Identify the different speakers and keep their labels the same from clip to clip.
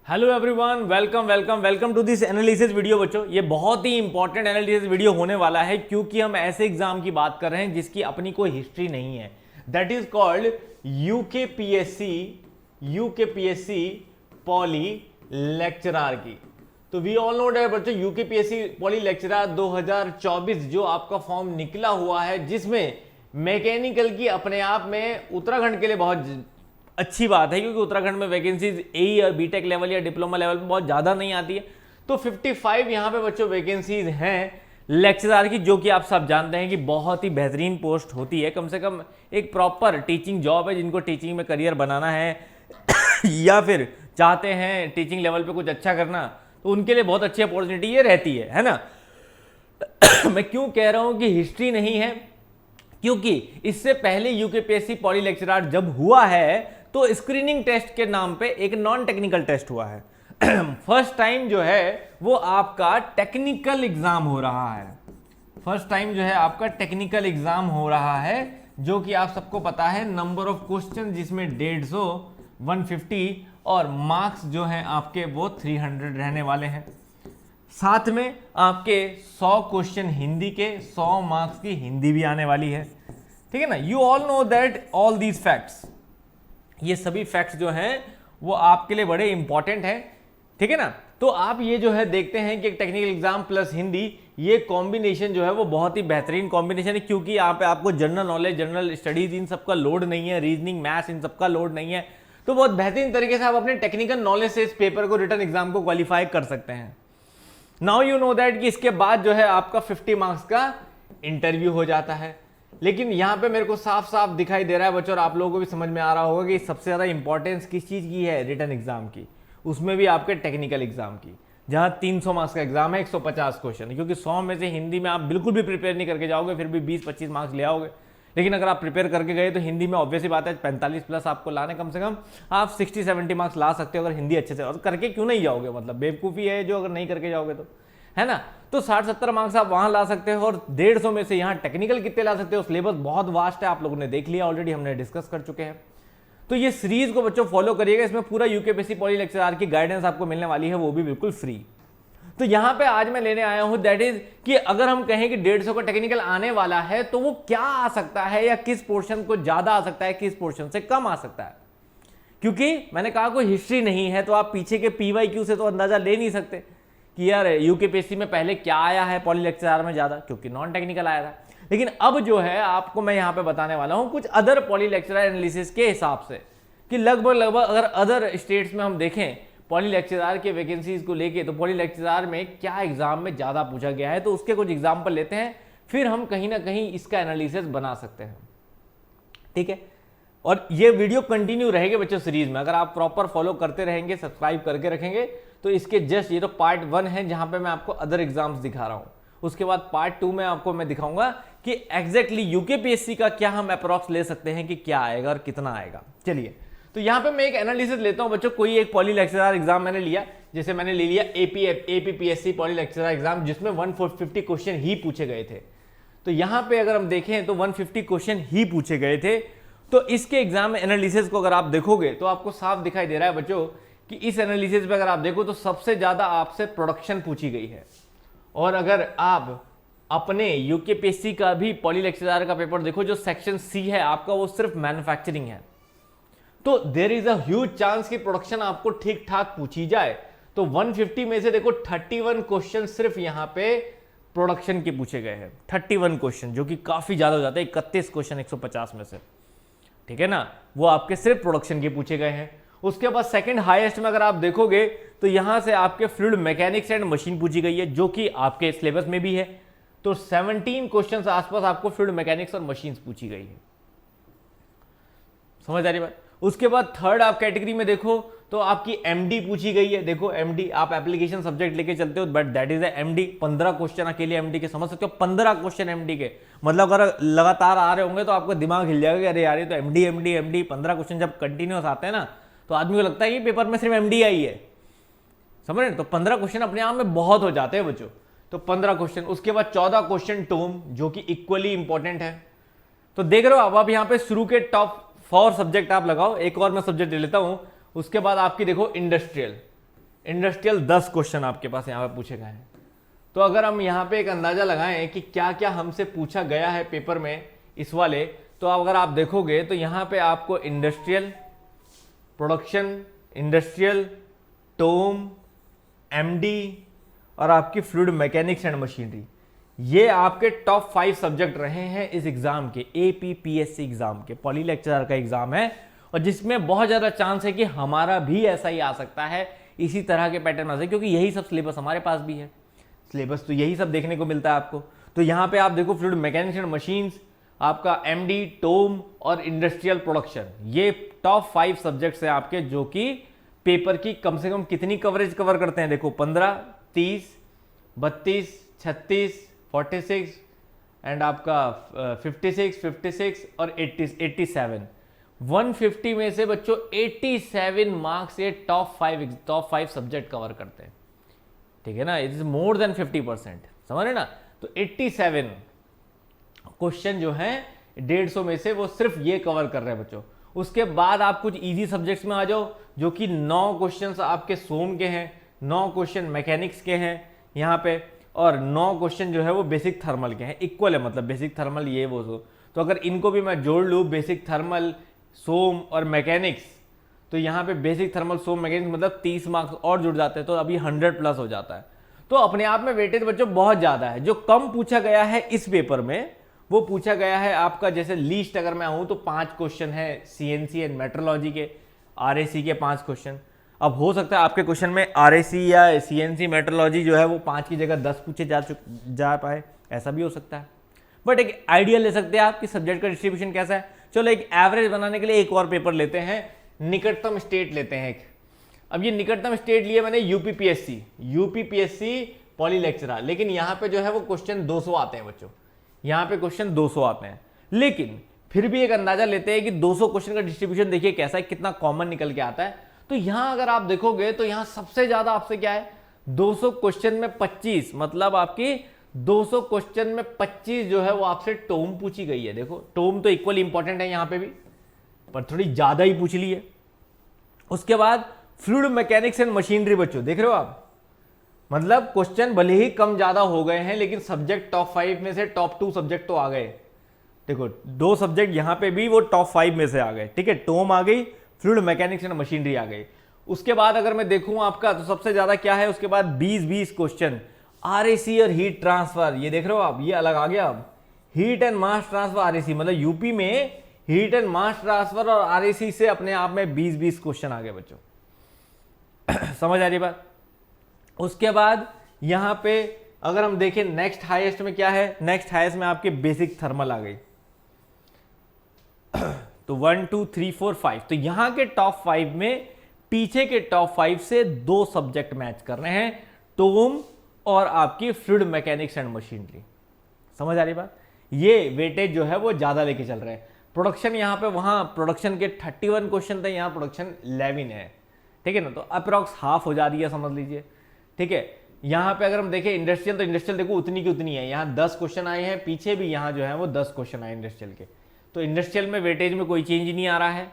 Speaker 1: Hello everyone, welcome welcome welcome to this analysis video. बच्चों, ये बहुत ही इंपॉर्टेंट एनालिसिस वीडियो होने वाला है क्योंकि हम ऐसे एग्जाम की बात कर रहे हैं जिसकी अपनी कोई हिस्ट्री नहीं है। That is called UKPSC poly lecturer की। तो वी ऑल नो दैट बच्चों, यूकेपीएससी पॉली लेक्चरार 2024 जो आपका फॉर्म निकला हुआ है, जिसमें मैकेनिकल की अपने आप में उत्तराखंड के लिए बहुत अच्छी बात है क्योंकि उत्तराखंड में वैकेंसीज ए और बीटेक लेवल या डिप्लोमा लेवल पे बहुत ज़्यादा नहीं आती है। तो 55 यहाँ पे बच्चों वैकेंसीज हैं लेक्चरर की, जो कि आप सब जानते हैं कि बहुत ही बेहतरीन पोस्ट होती है। कम से कम एक प्रॉपर टीचिंग जॉब है, जिनको टीचिंग में करियर बनाना है या फिर चाहते हैं टीचिंग लेवल पे कुछ अच्छा करना, तो उनके लिए बहुत अच्छी अपॉर्चुनिटी ये रहती है ना। मैं क्यों कह रहा हूं कि हिस्ट्री नहीं है, क्योंकि इससे पहले यूकेपीएससी पॉली लेक्चरर जब हुआ है तो स्क्रीनिंग टेस्ट के नाम पे एक नॉन टेक्निकल टेस्ट हुआ है। फर्स्ट टाइम जो है वो आपका टेक्निकल एग्जाम हो रहा है। फर्स्ट टाइम जो है आपका टेक्निकल एग्जाम हो रहा है, जो कि आप सबको पता है नंबर ऑफ क्वेश्चन जिसमें 150, 150 और मार्क्स जो हैं आपके वो 300 रहने वाले हैं। साथ में आपके 100 क्वेश्चन हिंदी के, 100 मार्क्स की हिंदी भी आने वाली है। ठीक है ना। You all know that all these facts, ये सभी फैक्ट्स जो हैं वो आपके लिए बड़े इंपॉर्टेंट हैं। ठीक है ना। तो आप ये जो है देखते हैं कि टेक्निकल एग्जाम प्लस हिंदी, ये कॉम्बिनेशन जो है वो बहुत ही बेहतरीन कॉम्बिनेशन है, क्योंकि यहाँ पे आपको general knowledge, general studies in सबका लोड नहीं है, रीजनिंग, मैथ्स इन सबका लोड नहीं है। तो बहुत बेहतरीन तरीके से आप अपने टेक्निकल नॉलेज से इस पेपर को, रिटन एग्जाम को क्वालिफाई कर सकते हैं। नाउ यू नो दैट कि इसके बाद जो है आपका 50 मार्क्स का इंटरव्यू हो जाता है। लेकिन यहां पे मेरे को साफ साफ दिखाई दे रहा है बच्चों, और आप लोगों को भी समझ में आ रहा होगा कि सबसे ज्यादा इंपॉर्टेंस किस चीज की है, रिटन एग्जाम की, उसमें भी आपके टेक्निकल एग्जाम की, जहां 300 मार्क्स का एग्जाम है, 150 क्वेश्चन, क्योंकि 100 में से हिंदी में आप बिल्कुल भी प्रिपेयर नहीं करके जाओगे, फिर भी 20-25 मार्क्स ले आओगे। लेकिन अगर आप प्रिपेयर करके गए तो हिंदी में ऑब्वियसली बात है 45 प्लस आपको लाने, कम से कम आप 60-70 मार्क्स ला सकते हो अगर हिंदी अच्छे से, और करके क्यों नहीं जाओगे, मतलब बेवकूफ़ी है जो अगर नहीं करके जाओगे तो, है ना। तो 60-70 मार्क्स आप वहां ला सकते हो, और 150 में से यहां टेक्निकल कितने ला सकते हो। सिलेबस बहुत वास्ट है, आप लोगों ने देख लिया ऑलरेडी, हमने डिस्कस कर चुके हैं। तो ये सीरीज को बच्चों फॉलो करिएगा, इसमें पूरा यूकेपीएससी पॉली लेक्चरर की गाइडेंस आपको मिलने वाली है, वो भी बिल्कुल फ्री। तो यहां पे आज मैं लेने आया हूं दैट इज कि अगर हम कहें कि 150 का टेक्निकल आने वाला है तो वो क्या आ सकता है, या किस पोर्शन को ज्यादा आ सकता है, किस पोर्शन से कम आ सकता है। क्योंकि मैंने कहा कोई हिस्ट्री नहीं है, तो आप पीछे के PYQ से तो अंदाजा ले नहीं सकते कि यार यूकेपीएससी में पहले क्या आया है पॉली लेक्चरर में ज्यादा, क्योंकि नॉन टेक्निकल आया था। लेकिन अब जो है आपको मैं यहां पे बताने वाला हूं कुछ अदर पॉली लेक्चरर एनालिसिस के हिसाब से, कि लगभग अगर अदर स्टेट्स में हम देखें पॉली लेक्चरर के वैकेंसीज को लेके, तो पॉली लेक्चरर में क्या एग्जाम में ज्यादा पूछा गया है, तो उसके कुछ एग्जाम्पल लेते हैं, फिर हम कहीं ना कहीं इसका एनालिसिस बना सकते हैं। ठीक है। और ये वीडियो कंटिन्यू रहेगी बच्चों सीरीज में, अगर आप प्रॉपर फॉलो करते रहेंगे, सब्सक्राइब करके रखेंगे, तो इसके जस्ट ये तो पार्ट 1 है जहां पे मैं आपको अदर एग्जाम्स दिखा रहा हूं। उसके बाद पार्ट 2 में आपको मैं दिखाऊंगा कि एग्जैक्टली यूकेपीएससी का क्या हम अप्रॉक्स ले सकते हैं कि क्या आएगा और कितना आएगा। चलिए, तो यहां पे मैं एक एनालिसिस लेता हूं बच्चों। कोई एक पॉली लेक्चरर एग्जाम मैंने लिया, जैसे मैंने ले लिया एपीपीएससी पॉली लेक्चरर एग्जाम, जिसमें 150 क्वेश्चन ही पूछे गए थे। तो यहां पे अगर हम देखें तो 150 क्वेश्चन ही पूछे गए थे। तो इसके एग्जाम एनालिसिस को अगर आप देखोगे तो आपको साफ दिखाई दे रहा है बच्चों कि इस एनालिसिस पे अगर आप देखो तो सबसे ज्यादा आपसे प्रोडक्शन पूछी गई है। और अगर आप अपने यूकेपीएससी का भी पॉली लेक्चरर का पेपर देखो, जो सेक्शन सी है आपका, वो सिर्फ मैन्युफैक्चरिंग है। तो there is a huge chance कि प्रोडक्शन आपको ठीक ठाक पूछी जाए। तो 150 में से देखो 31 क्वेश्चन सिर्फ यहां पे प्रोडक्शन के पूछे गए हैं। 31 क्वेश्चन, जो कि काफी ज्यादा हो जाता है, 31 क्वेश्चन 150 में से, ठीक है ना, वो आपके सिर्फ प्रोडक्शन के पूछे गए हैं। उसके बाद सेकंड हाईएस्ट में अगर आप देखोगे तो यहां से आपके फ्लूइड मैकेनिक्स एंड मशीन पूछी गई है, जो कि आपके सिलेबस में भी है। तो 17 क्वेश्चन आसपास आपको फ्लूइड मैकेनिक्स और मशीन्स पूछी गई है। समझ आ रही बात। उसके बाद थर्ड आप कैटेगरी में देखो तो आपकी एमडी पूछी गई है। देखो एमडी, आप एप्लीकेशन सब्जेक्ट लेके चलते हो, but that is MD. 15 question अकेले एमडी के, समझ सकते हो 15 क्वेश्चन एमडी के, मतलब अगर लगातार आ रहे होंगे तो आपका दिमाग हिल जाएगा कि अरे यार ये तो एमडी एमडी एमडी। 15 क्वेश्चन जब कंटिन्यूस आते हैं ना, तो आदमी को लगता है कि पेपर में सिर्फ एमडी आई है, समझ रहे। तो 15 क्वेश्चन अपने आप में बहुत हो जाते हैं बच्चों। तो 15 क्वेश्चन। उसके बाद 14 क्वेश्चन टोम, जो कि इक्वली इंपॉर्टेंट है। तो देख रहे हो अब यहाँ पे शुरू के टॉप 4 सब्जेक्ट आप लगाओ। एक और मैं सब्जेक्ट ले लेता हूं। उसके बाद आपकी देखो इंडस्ट्रियल, इंडस्ट्रियल 10 क्वेश्चन आपके पास यहाँ पे पूछे गए हैं। तो अगर हम यहाँ पे एक अंदाजा लगाएं कि क्या क्या हमसे पूछा गया है पेपर में इस वाले, तो अगर आप देखोगे तो यहाँ पे आपको इंडस्ट्रियल, प्रोडक्शन, इंडस्ट्रियल, टोम, एमडी और आपकी फ्लूइड मैकेनिक्स एंड मशीनरी, ये आपके टॉप 5 सब्जेक्ट रहे हैं इस एग्जाम के, एपीपीएससी एग्जाम के, पॉली लेक्चरर का एग्जाम है, और जिसमें बहुत ज्यादा चांस है कि हमारा भी ऐसा ही आ सकता है, इसी तरह के पैटर्न आ सकते, क्योंकि यही सब सिलेबस हमारे पास भी है। सिलेबस तो यही सब देखने को मिलता है आपको। तो यहाँ पे आप देखो फ्लूइड मैकेनिक्स एंड मशीन्स, आपका एमडी, टोम और इंडस्ट्रियल प्रोडक्शन, ये टॉप 5 सब्जेक्ट्स हैं आपके, जो कि पेपर की कम से कम कितनी कवरेज कवर करते हैं, देखो 15, 30, 32, 36, 46 एंड आपका 56, 56 और 87। 150 में से बच्चों 87 मार्क्स ये टॉप 5 सब्जेक्ट कवर करते हैं, ठीक है ना। इट इज मोर देन 50%, समझ रहे ना। तो 87 क्वेश्चन जो है 150 में से वो सिर्फ ये कवर कर रहे हैं बच्चों। उसके बाद आप कुछ इजी सब्जेक्ट्स में आ जाओ, जो कि 9 क्वेश्चंस आपके सोम के हैं, 9 क्वेश्चन मैकेनिक्स के हैं यहाँ पे, और 9 क्वेश्चन जो है वो बेसिक थर्मल के हैं। इक्वल है, मतलब बेसिक थर्मल ये वो तो अगर इनको भी मैं जोड़ लूँ, बेसिक थर्मल, सोम और मैकेनिक्स, तो यहाँ पे बेसिक थर्मल, सोम, मैकेनिक्स मतलब 30 मार्क्स और जुड़ जाते हैं, तो अभी 100+ हो जाता है। तो अपने आप में वेटेज बच्चों बहुत ज्यादा है। जो कम पूछा गया है इस पेपर में, वो पूछा गया है आपका, जैसे लीस्ट अगर मैं आऊँ तो 5 क्वेश्चन है सीएनसी एंड मेट्रोलॉजी के, आरएसी के 5 क्वेश्चन। अब हो सकता है आपके क्वेश्चन में आरएसी या सीएनसी मेट्रोलॉजी जो है वो 5 की जगह 10 पूछे जा पाए, ऐसा भी हो सकता है। बट एक आइडिया ले सकते हैं आप कि सब्जेक्ट का डिस्ट्रीब्यूशन कैसा है। चलो एक एवरेज बनाने के लिए एक और पेपर लेते हैं, निकटतम स्टेट लेते हैं एक। अब ये निकटतम स्टेट लिए मैंने यूपीपीएससी पॉली लेक्चरर, लेकिन यहाँ पे जो है वो क्वेश्चन 200 आते हैं बच्चों, यहाँ पे क्वेश्चन 200 आते हैं। लेकिन फिर भी एक अंदाजा लेते हैं कि 200 क्वेश्चन का डिस्ट्रीब्यूशन देखिए कैसा है, कितना कॉमन निकल के आता है। तो यहां अगर आप देखोगे तो यहां सबसे ज्यादा आपसे क्या है, 200 क्वेश्चन में 25, मतलब आपकी 200 क्वेश्चन में 25 जो है वो आपसे टोम पूछी गई है। देखो टोम तो इक्वल इंपॉर्टेंट है यहां पे भी, पर थोड़ी ज्यादा ही पूछ ली है। उसके बाद फ्लूइड मैकेनिक्स एंड मशीनरी बच्चों, देख रहे हो आप, मतलब क्वेश्चन भले ही कम ज्यादा हो गए हैं, लेकिन सब्जेक्ट टॉप 5 में से टॉप 2 सब्जेक्ट तो आ गए। देखो 2 सब्जेक्ट यहां पे भी वो टॉप 5 में से आ गए, ठीक है। टोम आ गई, फ्लूइड मैकेनिक्स एंड मशीनरी आ गई। उसके बाद अगर मैं देखूं आपका, तो सबसे ज्यादा क्या है, उसके बाद 20 क्वेश्चन आरएसी और हीट ट्रांसफर, ये देख रहे हो आप, ये अलग आ गया। अब heat and mass transfer RAC, मतलब यूपी में हीट एंड मास ट्रांसफर और आरएसी से अपने आप में 20 क्वेश्चन आ गए बच्चों। समझ आ रही बात। उसके बाद यहां पे अगर हम देखें नेक्स्ट हाईएस्ट में क्या है, नेक्स्ट हाईएस्ट में आपके बेसिक थर्मल आ गई। तो 1 2 3 4 5, तो यहां के टॉप 5 में पीछे के टॉप 5 से 2 सब्जेक्ट मैच कर रहे हैं, टोम और आपकी फ्लूइड मैकेनिक्स एंड मशीनरी। समझ आ रही बात। ये वेटेज जो है वो ज्यादा लेके चल रहे हैं। प्रोडक्शन यहां पे, वहां प्रोडक्शन के 31 क्वेश्चन थे, यहां प्रोडक्शन 11 है, ठीक है ना। तो अप्रॉक्स हाफ हो जा रही है, समझ लीजिए, ठीक है। यहां पे अगर हम देखें इंडस्ट्रियल, तो इंडस्ट्रियल देखो उतनी की उतनी है, यहां 10 क्वेश्चन आए हैं, पीछे भी यहां जो है वो 10 क्वेश्चन आए इंडस्ट्रियल के। तो इंडस्ट्रियल में वेटेज में कोई चेंज नहीं आ रहा है।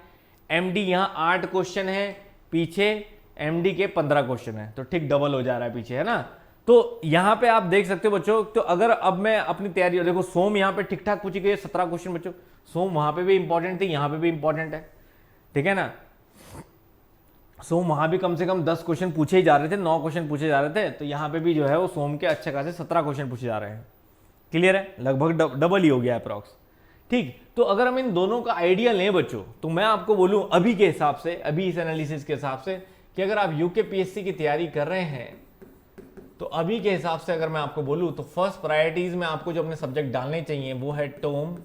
Speaker 1: एमडी यहां 8 क्वेश्चन है, पीछे एमडी के 15 क्वेश्चन है, तो ठीक डबल हो जा रहा है पीछे, है ना। तो यहां पे आप देख सकते हो बच्चों। तो अगर अब मैं अपनी तैयारी, देखो सोम यहां पे ठीक ठाक पूछी गई है 17 क्वेश्चन बच्चों। सोम वहां पे भी इंपॉर्टेंट थी, यहां पे भी इंपॉर्टेंट है, ठीक है ना। सोम वहां भी कम से कम 10 क्वेश्चन पूछे ही जा रहे थे, 9 क्वेश्चन पूछे जा रहे थे। तो यहां पे भी जो है वो सोम के अच्छे खासे 17 क्वेश्चन पूछे जा रहे हैं। क्लियर है, लगभग डबल ही हो गया अप्रॉक्स, ठीक। तो अगर हम इन दोनों का आइडिया लें बच्चों, तो मैं आपको बोलूं अभी के हिसाब से, अभी इस एनालिसिस के हिसाब से, कि अगर आप यूकेपीएससी की तैयारी कर रहे हैं, तो अभी के हिसाब से अगर मैं आपको बोलूं, तो फर्स्ट प्रायोरिटीज में आपको जो अपने सब्जेक्ट डालने चाहिए वो है टोम,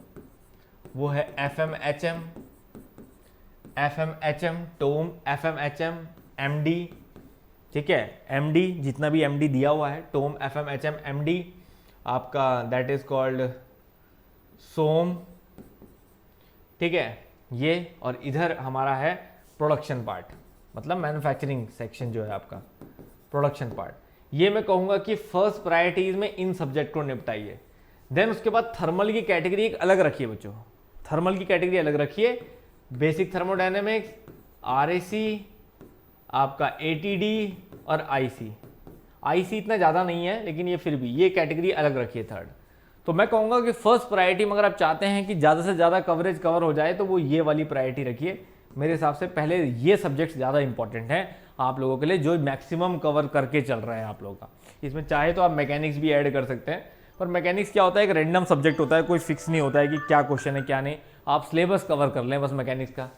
Speaker 1: वो है एफएमएचएम, टोम, एफएमएचएम, एमडी, ठीक है। एमडी जितना भी एमडी दिया हुआ है, टोम, एफएमएचएम, एमडी आपका, दैट इज कॉल्ड सोम, ठीक है ये। और इधर हमारा है प्रोडक्शन पार्ट, मतलब मैन्युफैक्चरिंग सेक्शन जो है आपका, प्रोडक्शन पार्ट। ये मैं कहूंगा कि फर्स्ट प्रायोरिटीज में इन सब्जेक्ट को निपटाइए। देन उसके बाद थर्मल की कैटेगरी एक अलग रखिए बच्चों, थर्मल की कैटेगरी अलग रखिए। बेसिक थर्मोडायनेमिक्स, आरएसी, आपका ATD और IC इतना ज़्यादा नहीं है, लेकिन ये फिर भी ये कैटेगरी अलग रखिए थर्ड। तो मैं कहूँगा कि फर्स्ट प्रायोरिटी में अगर आप चाहते हैं कि ज़्यादा से ज़्यादा कवरेज कवर हो जाए तो वो ये वाली प्रायोरिटी रखिए। मेरे हिसाब से पहले ये सब्जेक्ट ज़्यादा इंपॉर्टेंट है आप लोगों के लिए, जो मैक्सिमम कवर करके चल रहा है आप लोगों का। इसमें चाहे तो आप मैकेनिक्स भी ऐड कर सकते हैं, पर मैकेनिक्स क्या होता है, एक रैंडम सब्जेक्ट होता है, कोई फिक्स नहीं होता है कि क्या क्वेश्चन है क्या नहीं। आप सिलेबस कवर कर लें बस मैकेनिक्स का,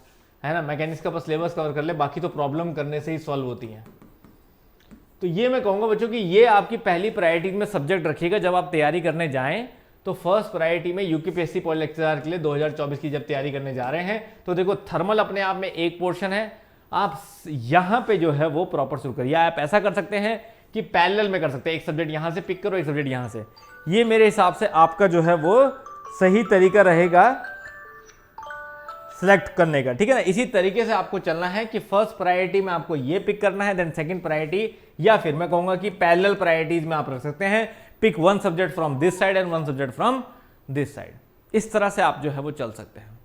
Speaker 1: है ना, मैकेनिक्स का बस सिलेबस कवर कर ले, बाकी तो प्रॉब्लम करने से ही सॉल्व होती हैं। तो ये मैं कहूँगा बच्चों कि ये आपकी पहली प्रायोरिटी में सब्जेक्ट रखिएगा जब आप तैयारी करने जाएं। तो फर्स्ट प्रायोरिटी में यूकेपीएससी पॉली लेक्चरर के लिए 2024 की जब तैयारी करने जा रहे हैं, तो देखो थर्मल अपने आप में एक पोर्शन है, आप यहाँ पे जो है वो प्रॉपर शुरू करिए। आप ऐसा कर सकते हैं कि पैरेलल में कर सकते हैं, एक सब्जेक्ट यहाँ से पिक करो, एक सब्जेक्ट यहाँ से। ये मेरे हिसाब से आपका जो है वो सही तरीका रहेगा सिलेक्ट करने का, ठीक है ना। इसी तरीके से आपको चलना है कि फर्स्ट प्रायोरिटी में आपको ये पिक करना है, देन सेकंड प्रायोरिटी, या फिर मैं कहूंगा कि पैरेलल प्रायोरिटीज में आप रख सकते हैं, pick one subject from this side and one subject from this side. इस तरह से आप जो है वो चल सकते हैं।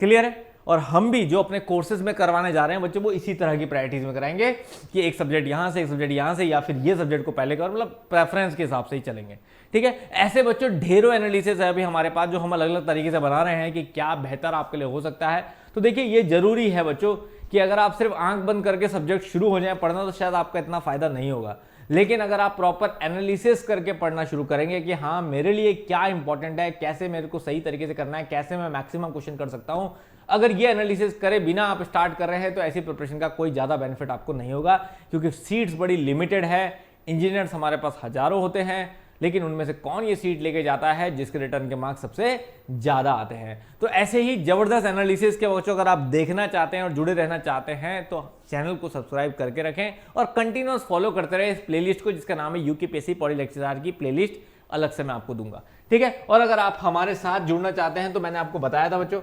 Speaker 1: क्लियर है। और हम भी जो अपने कोर्सेज में करवाने जा रहे हैं बच्चों, वो इसी तरह की प्रायोरिटीज में कराएंगे कि एक सब्जेक्ट यहां से, एक सब्जेक्ट यहां से, या फिर ये सब्जेक्ट को पहले कर, मतलब प्रेफरेंस के हिसाब से ही चलेंगे, ठीक है। ऐसे बच्चों ढेरों एनालिसिस है अभी हमारे पास जो हम अलग अलग तरीके से बना रहे हैं कि क्या बेहतर आपके लिए हो सकता है। तो देखिए ये जरूरी है बच्चों कि अगर आप सिर्फ आंख बंद करके सब्जेक्ट शुरू हो जाए पढ़ना, तो शायद आपका इतना फायदा नहीं होगा। लेकिन अगर आप प्रॉपर एनालिसिस करके पढ़ना शुरू करेंगे कि हाँ मेरे लिए क्या इंपॉर्टेंट है, कैसे मेरे को सही तरीके से करना है, कैसे मैं मैक्सिमम क्वेश्चन कर सकता हूं, अगर ये एनालिसिस करे बिना आप स्टार्ट कर रहे हैं तो ऐसी प्रिपरेशन का कोई ज्यादा बेनिफिट आपको नहीं होगा, क्योंकि सीट्स बड़ी लिमिटेड है। इंजीनियर्स हमारे पास हजारों होते हैं, लेकिन उनमें से कौन ये सीट लेके जाता है जिसके रिटर्न के मार्क्स सबसे ज्यादा आते हैं। तो ऐसे ही जबरदस्त एनालिसिस के बच्चों अगर आप देखना चाहते हैं और जुड़े रहना चाहते हैं तो चैनल को सब्सक्राइब करके रखें और कंटिन्यूअस फॉलो करते रहे इस प्लेलिस्ट को, जिसका नाम है यूकेपीएससी पॉली लेक्चरर की प्लेलिस्ट, अलग से मैं आपको दूंगा, ठीक है। और अगर आप हमारे साथ जुड़ना चाहते हैं तो मैंने आपको बताया था बच्चों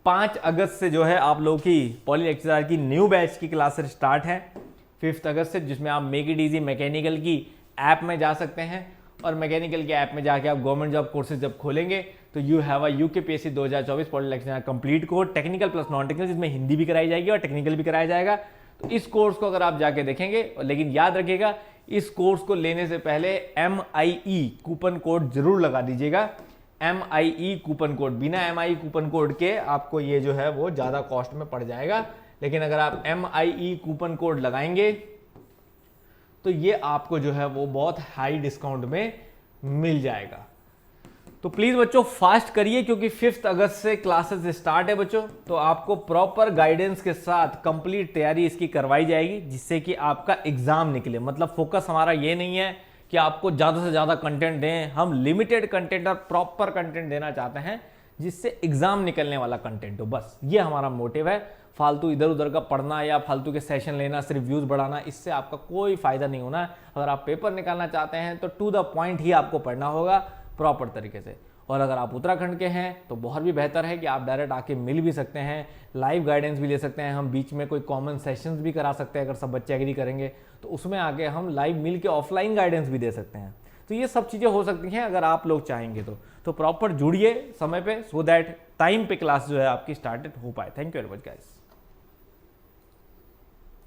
Speaker 1: 5 अगस्त से जो है आप लोगों की पॉली लेक्चरर की न्यू बैच की क्लासेस स्टार्ट है 5 अगस्त से, जिसमें आप मेक इट इजी मैकेनिकल की ऐप में जा सकते हैं और मैकेनिकल के ऐप में जाके आप गवर्नमेंट जॉब कोर्सेज जब खोलेंगे तो you have a UKPSC 2024 poly lecturer complete course, technical plus non technical, जिसमें हिंदी भी कराई जाएगी और टेक्निकल भी कराया जाएगा। तो इस कोर्स को अगर आप जाके देखेंगे, लेकिन याद रखिएगा इस कोर्स को लेने से पहले MIE कूपन कोड जरूर लगा दीजिएगा। MIE कूपन कोड, बिना MIE कूपन कोड के आपको ये जो है वो ज्यादा कॉस्ट में पड़ जाएगा, लेकिन अगर आप MIE कूपन कोड लगाएंगे तो ये आपको जो है वो बहुत हाई डिस्काउंट में मिल जाएगा। तो प्लीज बच्चों फास्ट करिए, क्योंकि 5 अगस्त से क्लासेस स्टार्ट है बच्चों। तो आपको प्रॉपर गाइडेंस के साथ कंप्लीट तैयारी इसकी करवाई जाएगी, जिससे कि आपका एग्जाम निकले। मतलब फोकस हमारा ये नहीं है कि आपको ज्यादा से ज्यादा कंटेंट दें, हम लिमिटेड कंटेंट और प्रॉपर कंटेंट देना चाहते हैं जिससे एग्जाम निकलने वाला कंटेंट हो, बस ये हमारा मोटिव है। फालतू इधर उधर का पढ़ना या फालतू के सेशन लेना, सिर्फ व्यूज बढ़ाना, इससे आपका कोई फायदा नहीं होना है। अगर आप पेपर निकालना चाहते हैं तो टू द पॉइंट ही आपको पढ़ना होगा प्रॉपर तरीके से। और अगर आप उत्तराखंड के हैं तो बहुत भी बेहतर है कि आप डायरेक्ट आके मिल भी सकते हैं, लाइव गाइडेंस भी ले सकते हैं, हम बीच में कोई कॉमन सेशंस भी करा सकते हैं। अगर सब बच्चे एग्री करेंगे तो उसमें आके हम लाइव मिल के ऑफलाइन गाइडेंस भी दे सकते हैं। तो ये सब चीज़ें हो सकती हैं अगर आप लोग चाहेंगे तो प्रॉपर जुड़िए समय पे, सो दैट टाइम पे क्लास जो है आपकी स्टार्टेड हो पाए। Thank you very much guys.